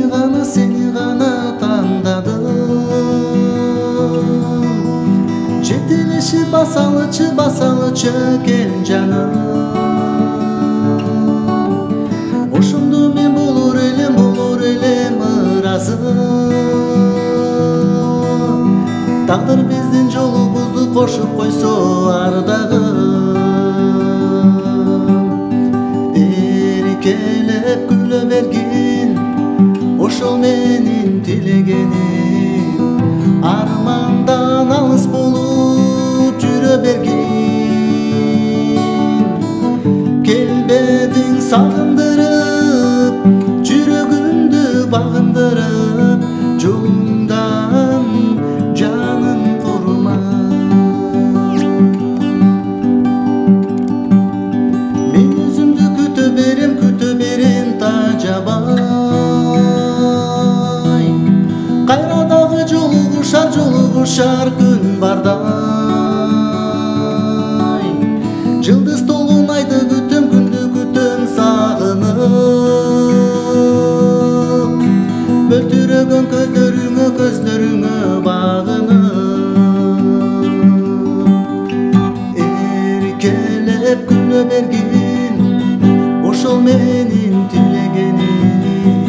гана тандадым. Жетелешип басалычы кел жаным. Ошондо мен болор элем ыразы. Тагдыр биздин жолубузду кошуп койсо ар дагы. Эркелеп күлө бергин, ошол менин тилегеним. Армандан алыс болуп жүрө бергин. Келбедиң сагындырып, жүрөгүмдү багындырып, жолуңдан жаным курма. Мен өзүмдү күтө берем тажабай. Кайра дагы жолугушар күн бардай. Жылдыз толгон айды күтөм, күндү күтөм сагынып. Мөлтүрөгөн көздөрүңө багынып. Эркелеп күлө бергин, ошол менин тилегеним.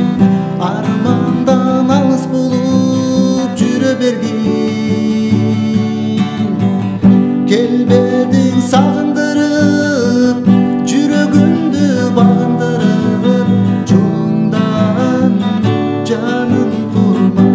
Армандан алыс болуп жүрө бергин. Келбедиң сагындырып, жүрөгүмдү багындырып, жолуңдан жаным курма.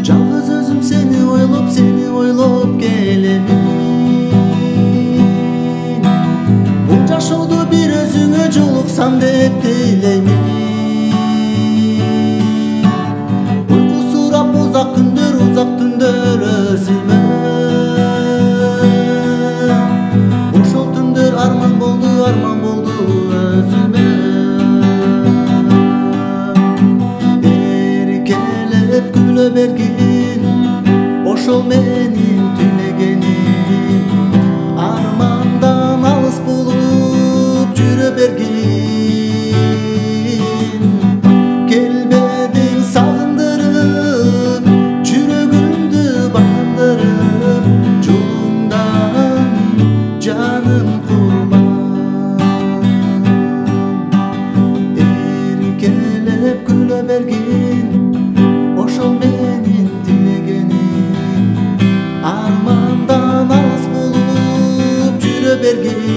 Жалгыз өзүм сени ойлоп келемин. Бул жашоодо бир өзүңө жолуксам деп тилеймин. Уйкусурап узак түндөр өзүмө. Ошол түндөр арман болду өзүмө. Эркелеп күлө бергин, ошол менин тилегеним. Армандан алыс болуп жүрө бергин. Келбедиң сагындырып, жүрөгүмдү багындырып, жолуңдан жаным курма. Эркелеп күлө бергин, ошол менин тилегеним. Армандан алыс болуп жүрө бергин.